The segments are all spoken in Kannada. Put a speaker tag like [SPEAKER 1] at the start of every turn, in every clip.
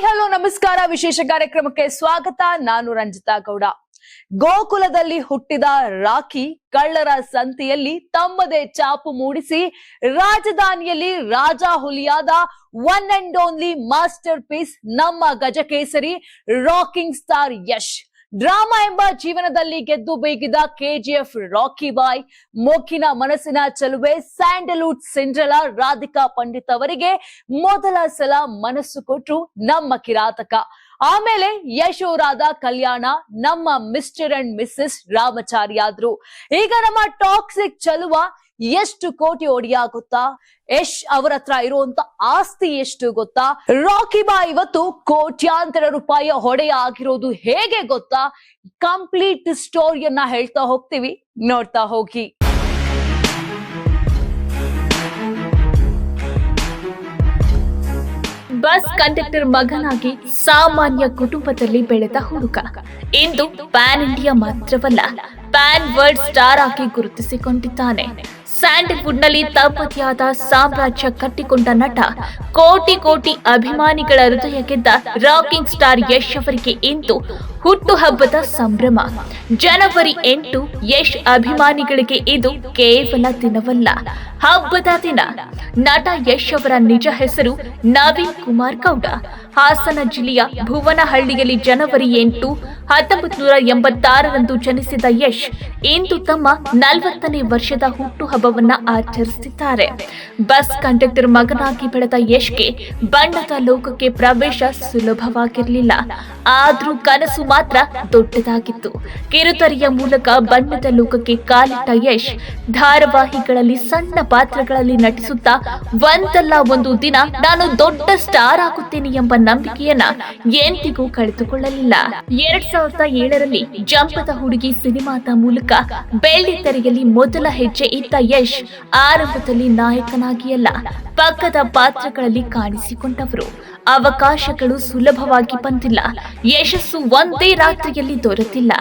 [SPEAKER 1] ಹಾಯ್ ಹಲೋ ನಮಸ್ಕಾರ. ವಿಶೇಷ ಕಾರ್ಯಕ್ರಮಕ್ಕೆ ಸ್ವಾಗತ. ನಾನು ರಂಜಿತಾ ಗೌಡ. ಗೋಕುಲದಲ್ಲಿ ಹುಟ್ಟಿದ ರಾಖಿ ಕಳ್ಳರ ಸಂತೆಯಲ್ಲಿ ತಮ್ಮದೇ ಚಾಪು ಮೂಡಿಸಿ ರಾಜಧಾನಿಯಲ್ಲಿ ರಾಜ ಹುಲಿಯಾದ one and only masterpiece ನಮ್ಮ Gajakesari rocking star Yash. Drama ಎಂಬ ಜೀವನದಲ್ಲಿ ಗೆದ್ದು ಬೀಗಿದ ಕೆಜಿಎಫ್ ರಾಕಿ ಬಾಯ್, ಮೊಗ್ಗಿನ ಮನಸ್ಸಿನ ಚೆಲುವೆ ಸ್ಯಾಂಡಲ್ವುಡ್ ಸಿಂಡ್ರೆಲಾ ರಾಧಿಕಾ ಪಂಡಿತ್ ಅವರಿಗೆ ಮೊದಲ ಸಲ ಮನಸ್ಸು ಕೊಟ್ರು ನಮ್ಮ ಕಿರಾತಕ. ಆಮೇಲೆ ಯಶ್ ಅವರಾದ ಕಲ್ಯಾಣ ನಮ್ಮ ಮಿಸ್ಟರ್ ಅಂಡ್ ಮಿಸ್ಸಸ್ ರಾಮಚಾರಿ ಆದ್ರು. ಈಗ ನಮ್ಮ ಟಾಕ್ಸಿಕ್ ಚೆಲುವ ಎಷ್ಟು ಕೋಟಿ ಒಡೆಯ ಗೊತ್ತಾ? ಯಶ್ ಅವರ ಹತ್ರ ಇರುವಂತ ಆಸ್ತಿ ಎಷ್ಟು ಗೊತ್ತಾ? ರಾಕಿ ಬಾಯ್ ಇವತ್ತು ಕೋಟ್ಯಾಂತರ ರೂಪಾಯಿ ಹೊಡೆಯ ಆಗಿರೋದು ಹೇಗೆ ಗೊತ್ತಾ? ಕಂಪ್ಲೀಟ್ ಸ್ಟೋರಿಯನ್ನ ಹೇಳ್ತಾ ಹೋಗ್ತೀವಿ, ನೋಡ್ತಾ ಹೋಗಿ.
[SPEAKER 2] ಬಸ್ ಕಂಡಕ್ಟರ್ ಮಗನಾಗಿ ಸಾಮಾನ್ಯ ಕುಟುಂಬದಲ್ಲಿ ಬೆಳೆದ ಹುಡುಗ ಇಂದು ಪ್ಯಾನ್ ಇಂಡಿಯಾ ಮಾತ್ರವಲ್ಲ, ಪ್ಯಾನ್ ವರ್ಲ್ಡ್ ಸ್ಟಾರ್ ಆಗಿ ಗುರುತಿಸಿಕೊಂಡಿದ್ದಾನೆ. ಸ್ಯಾಂಡಲ್ವುಡ್ ನಲ್ಲಿ ತಮ್ಮದೇ ಆದ ಸಾಮ್ರಾಜ್ಯ ಕಟ್ಟಿಕೊಂಡ ನಟ, ಕೋಟಿ ಕೋಟಿ ಅಭಿಮಾನಿಗಳ ಹೃದಯ ಗೆದ್ದ ರಾಕಿಂಗ್ ಸ್ಟಾರ್ ಯಶ್ ಅವರಿಗೆ ಇಂದು ಹುಟ್ಟುಹಬ್ಬದ ಸಂಭ್ರಮ. ಜನವರಿ 8 ಯಶ್ ಅಭಿಮಾನಿಗಳಿಗೆ ಇದು ಕೇವಲ ದಿನವಲ್ಲ, ಹಬ್ಬದ ದಿನ. ನಟ ಯಶ್ ಅವರ ನಿಜ ಹೆಸರು ನವೀನ್ ಕುಮಾರ್ ಗೌಡ. ಹಾಸನ ಜಿಲ್ಲೆಯ ಭುವನಹಳ್ಳಿಯಲ್ಲಿ ಜನವರಿ 8, 1986ರಂದು ಜನಿಸಿದ ಯಶ್ ಇಂದು ತಮ್ಮ 40ನೇ ವರ್ಷದ ಹುಟ್ಟುಹಬ್ಬವನ್ನ ಆಚರಿಸುತ್ತಿದ್ದಾರೆ. ಬಸ್ ಕಂಡಕ್ಟರ್ ಮಗನಾಗಿ ಬೆಳೆದ ಯಶ್ಗೆ ಬಣ್ಣದ ಲೋಕಕ್ಕೆ ಪ್ರವೇಶ ಸುಲಭವಾಗಿರಲಿಲ್ಲ. ಆದ್ರೂ ಕನಸು ಮಾತ್ರ ದೊಡ್ಡದಾಗಿತ್ತು. ಕಿರುತೆರೆಯ ಮೂಲಕ ಬಣ್ಣದ ಲೋಕಕ್ಕೆ ಕಾಲಿಟ್ಟ ಯಶ್ ಧಾರಾವಾಹಿಗಳಲ್ಲಿ ಸಣ್ಣ ಪಾತ್ರಗಳಲ್ಲಿ ನಟಿಸುತ್ತಾ ಒಂದಲ್ಲ ಒಂದು ದಿನ ನಾನು ದೊಡ್ಡ ಸ್ಟಾರ್ ಆಗುತ್ತೇನೆ ಎಂಬ ನಂಬಿಕೆಯನ್ನ ಎಂದಿಗೂ ಕಳೆದುಕೊಳ್ಳಲಿಲ್ಲ. 2007ರಲ್ಲಿ ಜಂಪದ ಹುಡುಗಿ ಸಿನಿಮಾದ ಮೂಲಕ ಬೆಳ್ಳಿ ತೆರೆಯಲ್ಲಿ ಮೊದಲ ಹೆಜ್ಜೆ ಇಟ್ಟ ಯಶ್ ಆರಂಭದಲ್ಲಿ ನಾಯಕನಾಗಿಯಲ್ಲ, ಪಕ್ಕದ ಪಾತ್ರಗಳಲ್ಲಿ ಕಾಣಿಸಿಕೊಂಡವರು. ಅವಕಾಶಗಳು ಸುಲಭವಾಗಿ ಬಂದಿಲ್ಲ, ಯಶಸ್ಸು ಒಂದೇ ರಾತ್ರಿಯಲ್ಲಿ ದೊರೆತಿಲ್ಲ.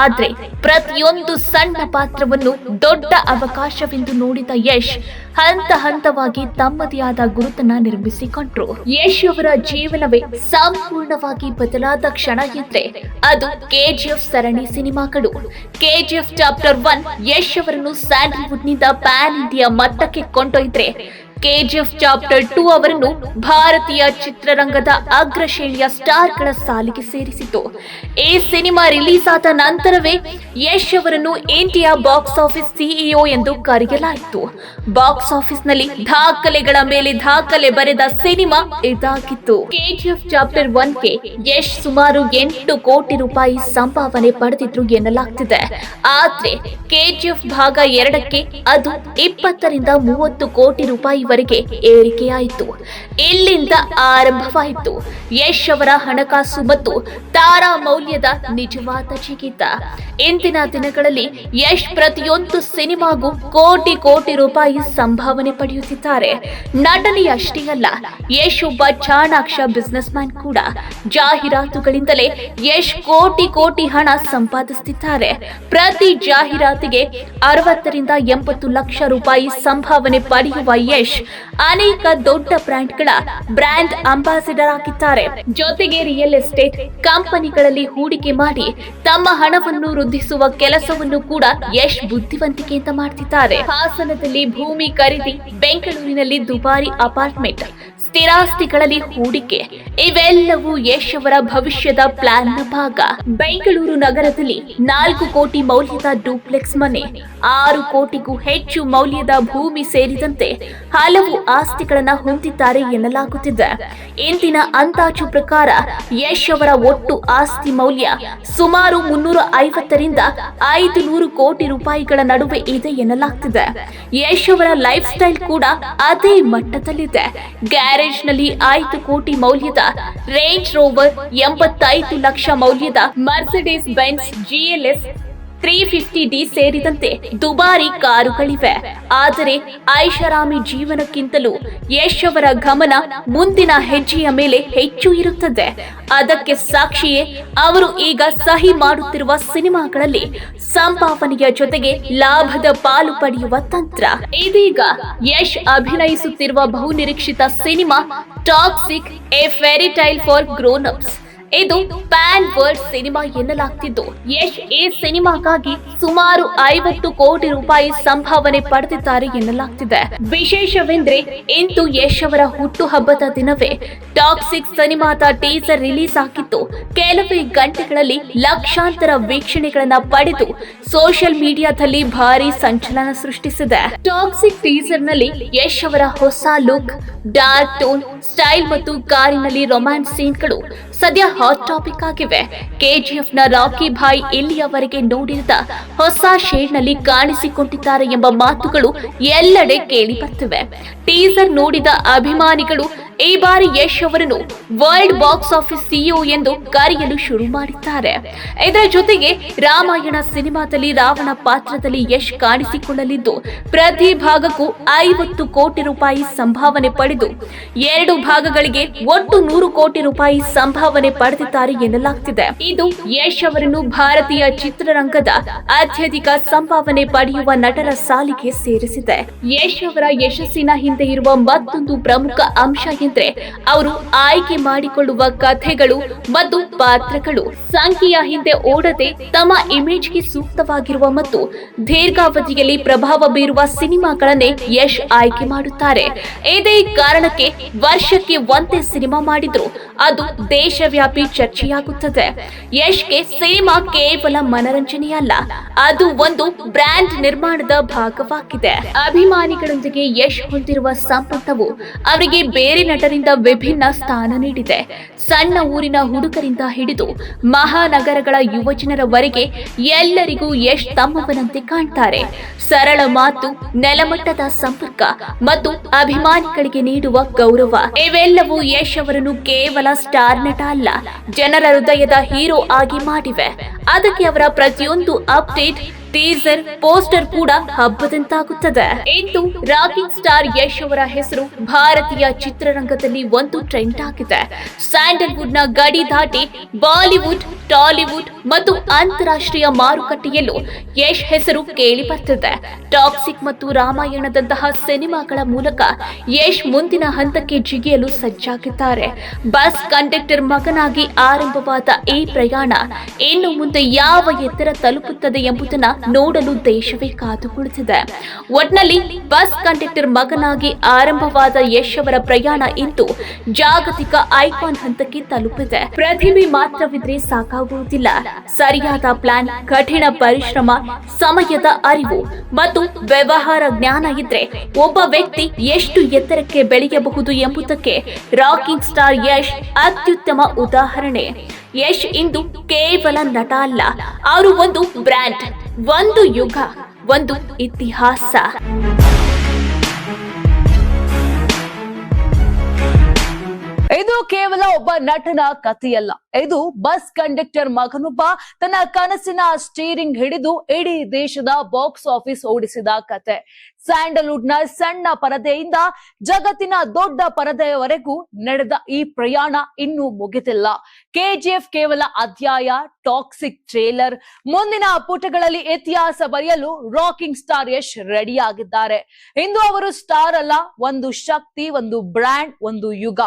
[SPEAKER 2] ಆದ್ರೆ ಪ್ರತಿಯೊಂದು ಸಣ್ಣ ಪಾತ್ರವನ್ನು ದೊಡ್ಡ ಅವಕಾಶವೆಂದು ನೋಡಿದ ಯಶ್ ಹಂತ ಹಂತವಾಗಿ ತಮ್ಮದೇ ಆದ ಗುರುತನ್ನ ನಿರ್ಮಿಸಿಕೊಂಡ್ರು. ಯಶ್ ಅವರ ಜೀವನವೇ ಸಂಪೂರ್ಣವಾಗಿ ಬದಲಾದ ಕ್ಷಣ ಎಂದ್ರೆ ಅದು ಕೆಜಿಎಫ್ ಸರಣಿ ಸಿನಿಮಾಗಳು. ಕೆಜಿಎಫ್ ಚಾಪ್ಟರ್ 1 ಯಶ್ ಅವರನ್ನು ಸ್ಯಾಂಡಲ್ವುಡ್ ನಿಂದ ಪ್ಯಾನ್ ಇಂಡಿಯಾ ಮಟ್ಟಕ್ಕೆ ಕೊಂಡೊಯ್ದ್ರೆ, ಕೆಜಿಎಫ್ ಚಾಪ್ಟರ್ 2 ಅವರನ್ನು ಭಾರತೀಯ ಚಿತ್ರರಂಗದ ಅಗ್ರಶ್ರೇಣಿಯ ಸ್ಟಾರ್ಗಳ ಸಾಲಿಗೆ ಸೇರಿಸಿತು. ಈ ಸಿನಿಮಾ ರಿಲೀಸ್ ಆದ ನಂತರವೇ ಯಶ್ ಅವರನ್ನು ಇಂಡಿಯಾ ಬಾಕ್ಸ್ ಆಫೀಸ್ ಸಿಇಒ ಎಂದು ಕರೆಯಲಾಯಿತು. ಬಾಕ್ಸ್ ಆಫೀಸ್ ನಲ್ಲಿ ದಾಖಲೆಗಳ ಮೇಲೆ ದಾಖಲೆ ಬರೆದ ಸಿನಿಮಾ ಇದಾಗಿತ್ತು. ಕೆಜಿಎಫ್ ಚಾಪ್ಟರ್ 1ಗೆ ಯಶ್ ಸುಮಾರು 8 ಕೋಟಿ ರೂಪಾಯಿ ಸಂಭಾವನೆ ಪಡೆದಿದ್ರು ಎನ್ನಲಾಗ್ತಿದೆ. ಆದ್ರೆ ಕೆಜಿಎಫ್ ಭಾಗ 2ಕ್ಕೆ ಅದು 20ರಿಂದ 30 ಕೋಟಿ ರೂಪಾಯಿ ವರೆಗೆ ಏರಿಕೆಯಾಯಿತು. ಇಲ್ಲಿಂದ ಆರಂಭವಾಯಿತು ಯಶ್ ಅವರ ಹಣಕಾಸು ಮತ್ತು ತಾರಾ ಮೌಲ್ಯದ ನಿಜವಾದ ಜಿಗಿತ. ಇಂದಿನ ದಿನಗಳಲ್ಲಿ ಯಶ್ ಪ್ರತಿಯೊಂದು ಸಿನಿಮಾಗೂ ಕೋಟಿ ಕೋಟಿ ರೂಪಾಯಿ ಸಂಭಾವನೆ ಪಡೆಯುತ್ತಿದ್ದಾರೆ. ನಟನೆ ಅಷ್ಟೇ ಅಲ್ಲ, ಯಶ್ ಒಬ್ಬ ಚಾಣಾಕ್ಷ ಬಿಸಿನೆಸ್ ಮ್ಯಾನ್ ಕೂಡ. ಜಾಹೀರಾತುಗಳಿಂದಲೇ ಯಶ್ ಕೋಟಿ ಕೋಟಿ ಹಣ ಸಂಪಾದಿಸುತ್ತಿದ್ದಾರೆ. ಪ್ರತಿ ಜಾಹೀರಾತಿಗೆ 60ರಿಂದ 80 ಲಕ್ಷ ರೂಪಾಯಿ ಸಂಭಾವನೆ ಪಡೆಯುವ ಯಶ್ ಅನೇಕ ದೊಡ್ಡ ಬ್ರ್ಯಾಂಡ್ಗಳ ಬ್ರ್ಯಾಂಡ್ ಅಂಬಾಸಿಡರ್ ಆಗಿದ್ದಾರೆ. ಜೊತೆಗೆ ರಿಯಲ್ ಎಸ್ಟೇಟ್ ಕಂಪನಿಗಳಲ್ಲಿ ಹೂಡಿಕೆ ಮಾಡಿ ತಮ್ಮ ಹಣವನ್ನು ವೃದ್ಧಿಸುವ ಕೆಲಸವನ್ನು ಕೂಡ ಯಶ್ ಬುದ್ಧಿವಂತಿಕೆಯಿಂದ ಮಾಡ್ತಿದ್ದಾರೆ. ಹಾಸನದಲ್ಲಿ ಭೂಮಿ ಖರೀದಿ, ಬೆಂಗಳೂರಿನಲ್ಲಿ ದುಬಾರಿ ಅಪಾರ್ಟ್ಮೆಂಟ್, ಸ್ಥಿರಾಸ್ತಿಗಳಲ್ಲಿ ಹೂಡಿಕೆ, ಇವೆಲ್ಲವೂ ಯಶ್ ಅವರ ಭವಿಷ್ಯದ ಪ್ಲಾನ್ ನ ಭಾಗ. ಬೆಂಗಳೂರು ನಗರದಲ್ಲಿ 4 ಕೋಟಿ ಮೌಲ್ಯದ ಡೂಪ್ಲೆಕ್ಸ್ ಮನೆ, 6 ಕೋಟಿಗೂ ಹೆಚ್ಚು ಮೌಲ್ಯದ ಭೂಮಿ ಸೇರಿದಂತೆ ಹಲವು ಆಸ್ತಿಗಳನ್ನ ಹೊಂದಿದ್ದಾರೆ ಎನ್ನಲಾಗುತ್ತಿದೆ. ಇಂದಿನ ಅಂದಾಜು ಪ್ರಕಾರ ಯಶ್ ಅವರ ಒಟ್ಟು ಆಸ್ತಿ ಮೌಲ್ಯ ಸುಮಾರು 350ರಿಂದ 500 ಕೋಟಿ ರೂಪಾಯಿಗಳ ನಡುವೆ ಇದೆ ಎನ್ನಲಾಗ್ತಿದೆ. ಯಶ್ ಅವರ ಲೈಫ್ ಸ್ಟೈಲ್ ಕೂಡ ಅದೇ ಮಟ್ಟದಲ್ಲಿದೆ. ಗ್ಯಾರೇಜ್ ನಲ್ಲಿ 5 ಕೋಟಿ ಮೌಲ್ಯದ ರೇಂಜ್ ರೋವರ್, 85 ಲಕ್ಷ ಮೌಲ್ಯದ ಮರ್ಸಿಡೀಸ್ ಬೆಂಜ್ GLS 350D ಸೇರಿದಂತೆ ದುಬಾರಿ ಕಾರುಗಳಿವೆ. ಆದರೆ ಐಷಾರಾಮಿ ಜೀವನಕ್ಕಿಂತಲೂ ಯಶ್ ಅವರ ಗಮನ ಮುಂದಿನ ಹೆಜ್ಜೆಯ ಮೇಲೆ ಹೆಚ್ಚು ಇರುತ್ತದೆ. ಅದಕ್ಕೆ ಸಾಕ್ಷಿಯೇ ಅವರು ಈಗ ಸಹಿ ಮಾಡುತ್ತಿರುವ ಸಿನಿಮಾಗಳಲ್ಲಿ ಸಂಭಾವನೆಯ ಜೊತೆಗೆ ಲಾಭದ ಪಾಲು ಪಡೆಯುವ ತಂತ್ರ. ಇದೀಗ ಯಶ್ ಅಭಿನಯಿಸುತ್ತಿರುವ ಬಹುನಿರೀಕ್ಷಿತ cinema Toxic, a fairy tale for grown ups. ಇದು ಪ್ಯಾನ್ ವರ್ಲ್ಡ್ ಸಿನಿಮಾ ಎನ್ನಲಾಗ್ತಿದ್ದು, ಯಶ್ ಈ ಸಿನಿಮಾಗಾಗಿ ಸುಮಾರು 50 ಕೋಟಿ ರೂಪಾಯಿ ಸಂಭಾವನೆ ಪಡೆದಿದ್ದಾರೆ ಎನ್ನಲಾಗ್ತಿದೆ. ವಿಶೇಷವೆಂದ್ರೆ ಇಂದು ಯಶ್ ಅವರ ಹುಟ್ಟುಹಬ್ಬದ ದಿನವೇ ಟಾಕ್ಸಿಕ್ ಸಿನಿಮಾದ ಟೀಸರ್ ರಿಲೀಸ್ ಆಗಿದ್ದು, ಕೆಲವೇ ಗಂಟೆಗಳಲ್ಲಿ ಲಕ್ಷಾಂತರ ವೀಕ್ಷಣೆಗಳನ್ನ ಪಡೆದು ಸೋಷಿಯಲ್ ಮೀಡಿಯಾದಲ್ಲಿ ಭಾರಿ ಸಂಚಲನ ಸೃಷ್ಟಿಸಿದೆ. ಟಾಕ್ಸಿಕ್ ಟೀಸರ್ ನಲ್ಲಿ ಯಶ್ ಅವರ ಹೊಸ ಲುಕ್, ಡಾರ್ಕ್ ಟೋನ್ ಸ್ಟೈಲ್ ಮತ್ತು ಕಾರಿನಲ್ಲಿ ರೊಮ್ಯಾನ್ಸ್ ಸೀನ್ಗಳು ಸದ್ಯ ಹಾಟ್ ಟಾಪಿಕ್ ಆಗಿವೆ. KGF ನ ರಾಕಿ ಭಾಯ್ ಇಲ್ಲಿಯವರೆಗೆ ನೋಡಿರದ ಹೊಸ ಶೇಡ್ ನಲ್ಲಿ ಕಾಣಿಸಿಕೊಂಡಿದ್ದಾರೆ ಎಂಬ ಮಾತುಗಳು ಎಲ್ಲೆಡೆ ಕೇಳಿ ಬರ್ತಿವೆ. ಟೀಸರ್ ನೋಡಿದ ಅಭಿಮಾನಿಗಳು ಈ ಬಾರಿ ಯಶ್ ಅವರನ್ನು ವರ್ಲ್ಡ್ ಬಾಕ್ಸ್ ಆಫೀಸ್ CEO ಎಂದು ಕರೆಯಲು ಶುರು ಮಾಡಿದ್ದಾರೆ. ಇದರ ಜೊತೆಗೆ ರಾಮಾಯಣ ಸಿನಿಮಾದಲ್ಲಿ ರಾವಣ ಪಾತ್ರದಲ್ಲಿ ಯಶ್ ಕಾಣಿಸಿಕೊಳ್ಳಲಿದ್ದು, ಪ್ರತಿ ಭಾಗಕ್ಕೂ 50 ಕೋಟಿ ರೂಪಾಯಿ ಸಂಭಾವನೆ ಪಡೆದು 2 ಭಾಗಗಳಿಗೆ ಒಟ್ಟು 100 ಕೋಟಿ ರೂಪಾಯಿ ಸಂಭಾವನೆ ಪಡೆದಿದ್ದಾರೆ ಎನ್ನಲಾಗ್ತಿದೆ. ಇದು ಯಶ್ ಅವರನ್ನು ಭಾರತೀಯ ಚಿತ್ರರಂಗದ ಅತ್ಯಧಿಕ ಸಂಭಾವನೆ ಪಡೆಯುವ ನಟರ ಸಾಲಿಗೆ ಸೇರಿಸಿದೆ. ಯಶ್ ಅವರ ಯಶಸ್ಸಿನ ಹಿಂದೆ ಇರುವ ಮತ್ತೊಂದು ಪ್ರಮುಖ ಅಂಶ ಎಂದ್ರೆ ಅವರು ಆಯ್ಕೆ ಮಾಡಿಕೊಳ್ಳುವ ಕಥೆಗಳು ಮತ್ತು ಪಾತ್ರಗಳು ಸಂಖ್ಯೆಯ ಹಿಂದೆ ಓಡದೆ ತಮ್ಮ ಇಮೇಜ್ಗೆ ಸೂಕ್ತವಾಗಿರುವ ಮತ್ತು ದೀರ್ಘಾವಧಿಯಲ್ಲಿ ಪ್ರಭಾವ ಬೀರುವ ಸಿನಿಮಾಗಳನ್ನೇ ಯಶ್ ಆಯ್ಕೆ ಮಾಡುತ್ತಾರೆ. ಇದೇ ಕಾರಣಕ್ಕೆ ವರ್ಷಕ್ಕೆ ಒಂದೇ ಸಿನಿಮಾ ಮಾಡಿದ್ರು ಅದು ದೇಶವ್ಯಾಪಿ ಚರ್ಚೆಯಾಗುತ್ತದೆ. ಯಶ್ಗೆ ಸಿನಿಮಾ ಕೇವಲ ಮನರಂಜನೆಯಲ್ಲ, ಅದು ಒಂದು ಬ್ರ್ಯಾಂಡ್ ನಿರ್ಮಾಣದ ಭಾಗವಾಗಿದೆ. ಅಭಿಮಾನಿಗಳೊಂದಿಗೆ ಯಶ್ ಹೊಂದಿರುವ ಸಂಬಂಧವು ಅವರಿಗೆ ಬೇರೆ ನಟರಿಂದ ವಿಭಿನ್ನ ಸ್ಥಾನ ನೀಡಿದೆ. ಸಣ್ಣ ಊರಿನ ಹುಡುಗರಿಂದ ಹಿಡಿದು ಮಹಾನಗರಗಳ ಯುವಜನರವರೆಗೆ ಎಲ್ಲರಿಗೂ ಯಶ್ ತಮ್ಮವನಂತೆ ಕಾಣ್ತಾರೆ. ಸರಳ ಮಾತು, ನೆಲಮಟ್ಟದ ಸಂಪರ್ಕ ಮತ್ತು ಅಭಿಮಾನಿಗಳಿಗೆ ನೀಡುವ ಗೌರವ ಇವೆಲ್ಲವೂ ಯಶ್ ಅವರನ್ನು ಕೇವಲ ಸ್ಟಾರ್ ನಟ ಅಲ್ಲ, ಜನರ ಹೃದಯದ ಹೀರೋ ಆಗಿ ಮಾಡಿವೆ. ಅದಕ್ಕೆ ಅವರ ಪ್ರತಿಯೊಂದು ಅಪ್ಡೇಟ್, ಟೀಸರ್, ಪೋಸ್ಟರ್ ಕೂಡ ಹಬ್ಬದಂತಾಗುತ್ತದೆ. ಇಂದು ರಾಕಿಂಗ್ ಸ್ಟಾರ್ ಯಶ್ ಅವರ ಹೆಸರು ಭಾರತೀಯ ಚಿತ್ರರಂಗದಲ್ಲಿ ಒಂದು ಟ್ರೆಂಡ್ ಆಗಿದೆ. ಸ್ಯಾಂಡಲ್ವುಡ್ ನ ಗಡಿ ದಾಟಿ ಬಾಲಿವುಡ್, ಟಾಲಿವುಡ್ ಮತ್ತು ಅಂತಾರಾಷ್ಟ್ರೀಯ ಮಾರುಕಟ್ಟೆಯಲ್ಲೂ ಯಶ್ ಹೆಸರು ಕೇಳಿ ಬರ್ತಿದೆ. ಟಾಕ್ಸಿಕ್ ಮತ್ತು ರಾಮಾಯಣದಂತಹ ಸಿನಿಮಾಗಳ ಮೂಲಕ ಯಶ್ ಮುಂದಿನ ಹಂತಕ್ಕೆ ಜಿಗಿಯಲು ಸಜ್ಜಾಗಿದ್ದಾರೆ. ಬಸ್ ಕಂಡಕ್ಟರ್ ಮಗನಾಗಿ ಆರಂಭವಾದ ಈ ಪ್ರಯಾಣ ಇನ್ನು ಮುಂದೆ ಯಾವ ಎತ್ತರ ತಲುಪುತ್ತದೆ ಎಂಬುದನ್ನು ನೋಡಲು ದೇಶವೇ ಕಾದು ಕುಳಿತಿದೆ. ಒಟ್ನಲ್ಲಿ ಬಸ್ ಕಂಡಕ್ಟರ್ ಮಗನಾಗಿ ಆರಂಭವಾದ ಯಶ್ ಅವರ ಪ್ರಯಾಣ ಇಂದು ಜಾಗತಿಕ ಐಕಾನ್ ಹಂತಕ್ಕೆ ತಲುಪಿದೆ. ಪ್ರತಿಭೆ ಮಾತ್ರವಿದ್ರೆ ಸಾಕಾಗುವುದಿಲ್ಲ. ಸರಿಯಾದ ಪ್ಲಾನ್, ಕಠಿಣ ಪರಿಶ್ರಮ, ಸಮಯದ ಅರಿವು ಮತ್ತು ವ್ಯವಹಾರ ಜ್ಞಾನ ಇದ್ರೆ ಒಬ್ಬ ವ್ಯಕ್ತಿ ಎಷ್ಟು ಎತ್ತರಕ್ಕೆ ಬೆಳೆಯಬಹುದು ಎಂಬುದಕ್ಕೆ ರಾಕಿಂಗ್ ಸ್ಟಾರ್ ಯಶ್ ಅತ್ಯುತ್ತಮ ಉದಾಹರಣೆ. ಯಶ್ ಇಂದು ಕೇವಲ ನಟ ಅಲ್ಲ, ಅವರು ಒಂದು ಬ್ರ್ಯಾಂಡ್, ಒಂದು ಯುಗ, ಒಂದು ಇತಿಹಾಸ.
[SPEAKER 1] ಇದು ಕೇವಲ ಒಬ್ಬ ನಟನ ಕಥೆಯಲ್ಲ, ಇದು ಬಸ್ ಕಂಡಕ್ಟರ್ ಮಗನೊಬ್ಬ ತನ್ನ ಕನಸಿನ ಸ್ಟೀರಿಂಗ್ ಹಿಡಿದು ಇಡೀ ದೇಶದ ಬಾಕ್ಸ್ ಆಫೀಸ್ ಓಡಿಸಿದ ಕತೆ. ಸ್ಯಾಂಡಲ್ವುಡ್ ನ ಸಣ್ಣ ಪರದೆಯಿಂದ ಜಗತ್ತಿನ ದೊಡ್ಡ ಪರದೆಯವರೆಗೂ ನಡೆದ ಈ ಪ್ರಯಾಣ ಇನ್ನೂ ಮುಗಿದಿಲ್ಲ. KGF ಕೇವಲ ಅಧ್ಯಾಯ, ಟಾಕ್ಸಿಕ್ ಟ್ರೇಲರ್. ಮುಂದಿನ ಪುಟಗಳಲ್ಲಿ ಇತಿಹಾಸ ಬರೆಯಲು ರಾಕಿಂಗ್ ಸ್ಟಾರ್ ಯಶ್ ರೆಡಿ ಆಗಿದ್ದಾರೆ. ಇಂದು ಅವರು ಸ್ಟಾರ್ ಅಲ್ಲ, ಒಂದು ಶಕ್ತಿ, ಒಂದು ಬ್ರ್ಯಾಂಡ್, ಒಂದು ಯುಗ.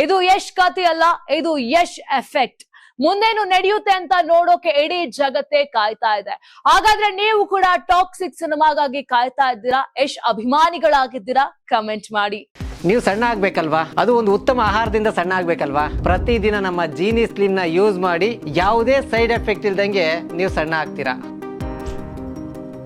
[SPEAKER 1] ಇದು ಯಶ್ ಕಥೆ ಅಲ್ಲ, ಇದು ಯಶ್ ಎಫೆಕ್ಟ್. ಮುಂದೇನು ನಡೆಯುತ್ತೆ ಅಂತ ನೋಡೋಕೆ ಇಡೀ ಜಗತ್ತೇ ಕಾಯ್ತಾ ಇದೆ. ಹಾಗಾದ್ರೆ ನೀವು ಕೂಡ ಟಾಕ್ಸಿಕ್ ಸಿನಿಮಾಗಾಗಿ ಕಾಯ್ತಾ ಇದ್ದೀರಾ? ಯಶ್ ಅಭಿಮಾನಿಗಳಾಗಿದ್ದೀರಾ? ಕಮೆಂಟ್ ಮಾಡಿ.
[SPEAKER 3] ನೀವು ಸಣ್ಣ ಆಗ್ಬೇಕಲ್ವಾ? ಅದು ಒಂದು ಉತ್ತಮ ಆಹಾರದಿಂದ ಸಣ್ಣ ಆಗ್ಬೇಕಲ್ವಾ? ಪ್ರತಿದಿನ ನಮ್ಮ ಜೀನಿ ಸ್ಲಿಮ್ ನ ಯೂಸ್ ಮಾಡಿ ಯಾವುದೇ ಸೈಡ್ ಎಫೆಕ್ಟ್ ಇಲ್ದಂಗೆ ನೀವು ಸಣ್ಣ ಆಗ್ತೀರಾ.